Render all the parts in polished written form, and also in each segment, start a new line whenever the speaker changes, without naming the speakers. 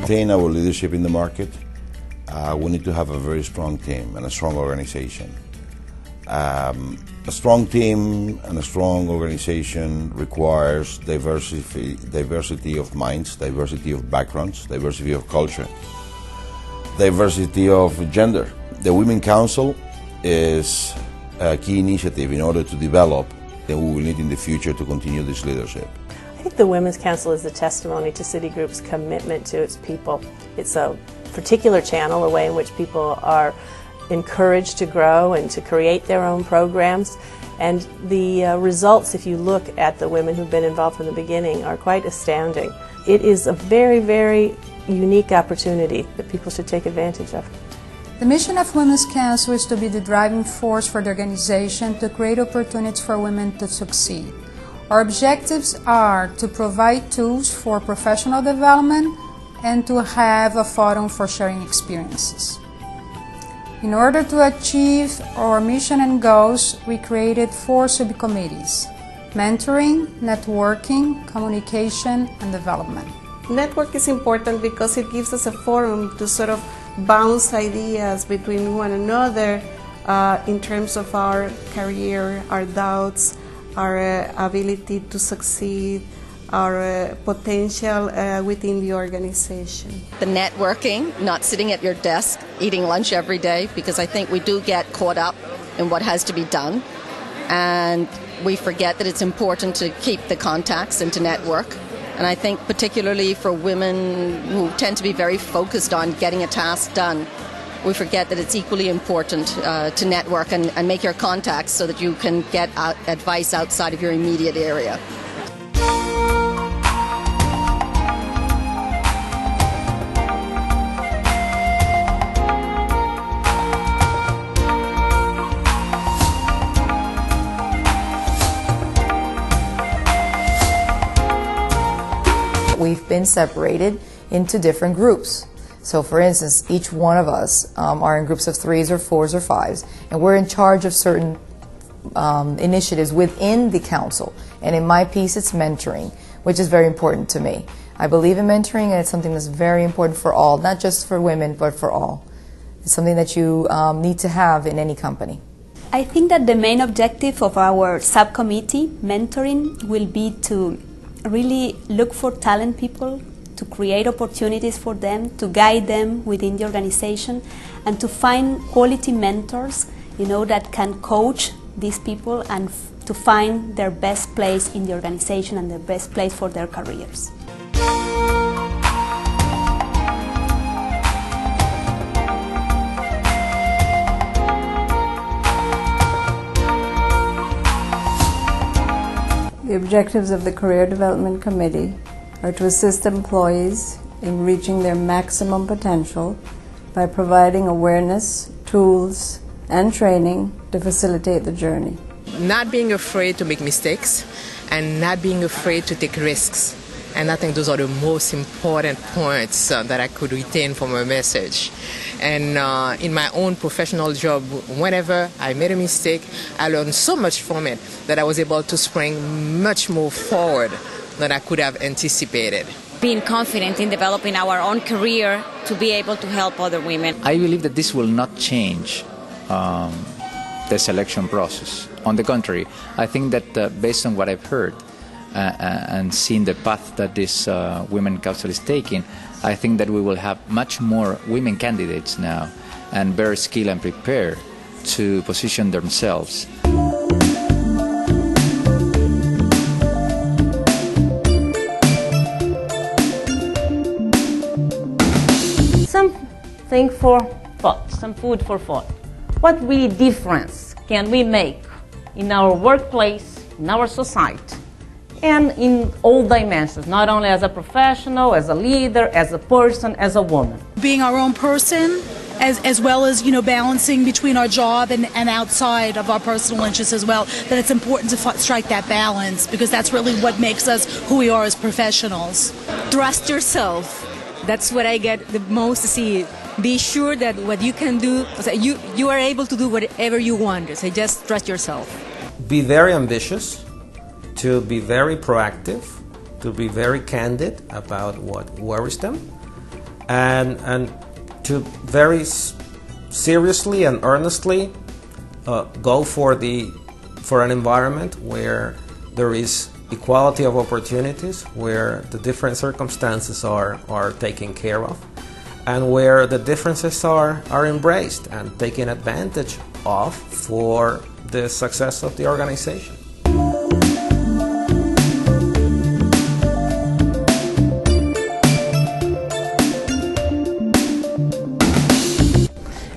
maintain our leadership in the market, we need to have a very strong team and a strong organization. A strong team and a strong organization requires diversity of minds, diversity of backgrounds, diversity of culture, diversity of gender. The Women Council is a key initiative in order to develop that we will need in the future to continue this leadership.
I think the Women's Council is a testimony to Citigroup's commitment to its people. It's a particular channel, a way in which people are encouraged to grow and to create their own programs. And the results, if you look at the women who've been involved from the beginning, are quite astounding. It is a very, very unique opportunity that people should take advantage of.
The mission of Women's Council is to be the driving force for the organization to create opportunities for women to succeed. Our objectives are to provide tools for professional development and to have a forum for sharing experiences. In order to achieve our mission and goals, we created 4 subcommittees: mentoring, networking, communication, and development.
Network is important because it gives us a forum to sort of bounce ideas between one another in terms of our career, our doubts, our ability to succeed, our potential within the organization.
The networking, not sitting at your desk, eating lunch every day, because I think we do get caught up in what has to be done, and we forget that it's important to keep the contacts and to network. And I think particularly for women who tend to be very focused on getting a task done, we forget that it's equally important to network and make your contacts so that you can get advice outside of your immediate area.
We've been separated into different groups. So for instance, each one of us are in groups of 3s or 4s or 5s, and we're in charge of certain initiatives within the council. And in my piece, it's mentoring, which is very important to me. I believe in mentoring, and it's something that's very important for all, not just for women, but for all. It's something that you need to have in any company.
I think that the main objective of our subcommittee, mentoring, will be to really look for talent people, to create opportunities for them, to guide them within the organization, and to find quality mentors, that can coach these people and to find their best place in the organization and their best place for their careers.
The objectives of the Career Development Committee are to assist employees in reaching their maximum potential by providing awareness, tools, and training to facilitate the journey.
Not being afraid to make mistakes and not being afraid to take risks. And I think those are the most important points that I could retain from her message. And in my own professional job, whenever I made a mistake, I learned so much from it that I was able to spring much more forward than I could have anticipated.
Being confident in developing our own career to be able to help other women.
I believe that this will not change the selection process. On the contrary, I think that based on what I've heard, and seeing the path that this Women Council is taking, I think that we will have much more women candidates now and better skilled and prepared to position themselves.
Something for thought, some food for thought. What really difference can we make in our workplace, in our society? And in all dimensions, not only as a professional, as a leader, as a person, as a woman.
Being our own person, as well as, balancing between our job and outside of our personal interests as well, that it's important to strike that balance because that's really what makes us who we are as professionals.
Trust yourself. That's what I get the most to see. Be sure that what you can do, you are able to do whatever you want. So just trust yourself.
Be very ambitious. To be very proactive, to be very candid about what worries them, and to very seriously and earnestly go for an environment where there is equality of opportunities, where the different circumstances are taken care of, and where the differences are embraced and taken advantage of for the success of the organization.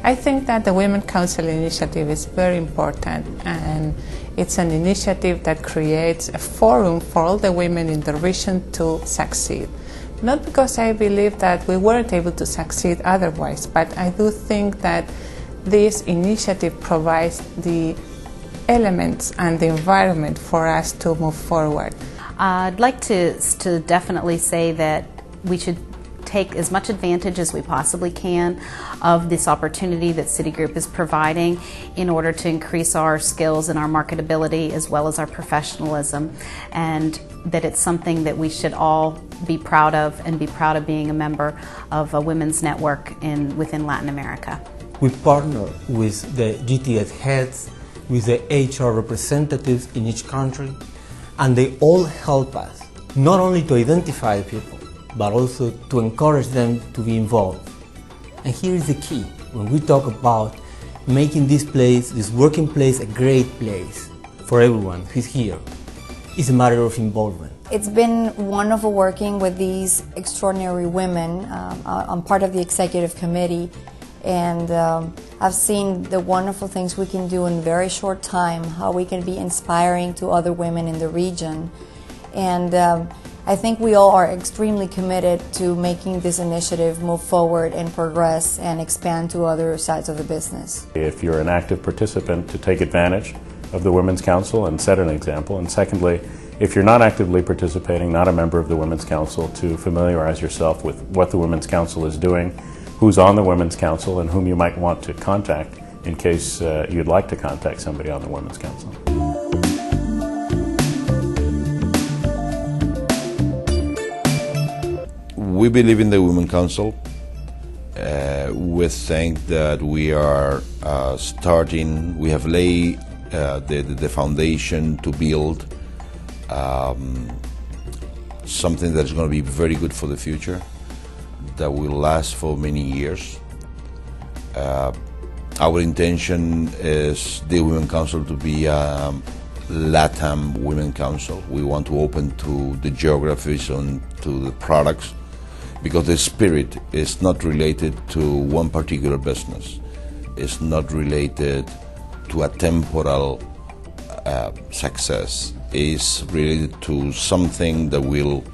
I think that the Women's Council initiative is very important, and it's an initiative that creates a forum for all the women in the region to succeed. Not because I believe that we weren't able to succeed otherwise, but I do think that this initiative provides the elements and the environment for us to move forward.
I'd like to definitely say that we should take as much advantage as we possibly can of this opportunity that Citigroup is providing in order to increase our skills and our marketability as well as our professionalism, and that it's something that we should all be proud of and be proud of being a member of a women's network within Latin America.
We partner with the GTS heads, with the HR representatives in each country, and they all help us not only to identify people, but also to encourage them to be involved. And here is the key. When we talk about making this place, this working place, a great place for everyone who's here, it's a matter of involvement.
It's been wonderful working with these extraordinary women. I'm part of the executive committee, and I've seen the wonderful things we can do in a very short time, how we can be inspiring to other women in the region. And I think we all are extremely committed to making this initiative move forward and progress and expand to other sides of the business.
If you're an active participant, to take advantage of the Women's Council and set an example. And secondly, if you're not actively participating, not a member of the Women's Council, to familiarize yourself with what the Women's Council is doing, who's on the Women's Council, and whom you might want to contact in case you'd like to contact somebody on the Women's Council.
We believe in the Women's Council. We think that we are starting, we have laid the foundation to build something that's going to be very good for the future, that will last for many years. Our intention is the Women's Council to be a LATAM Women's Council. We want to open to the geographies and to the products, because the spirit is not related to one particular business. It's not related to a temporal success. It's related to something that will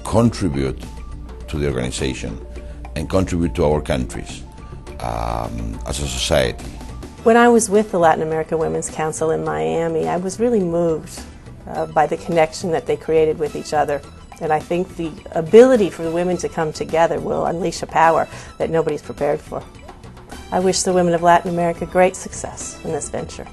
contribute to the organization and contribute to our countries as a society.
When I was with the Latin America Women's Council in Miami, I was really moved by the connection that they created with each other. And I think the ability for the women to come together will unleash a power that nobody's prepared for. I wish the women of Latin America great success in this venture.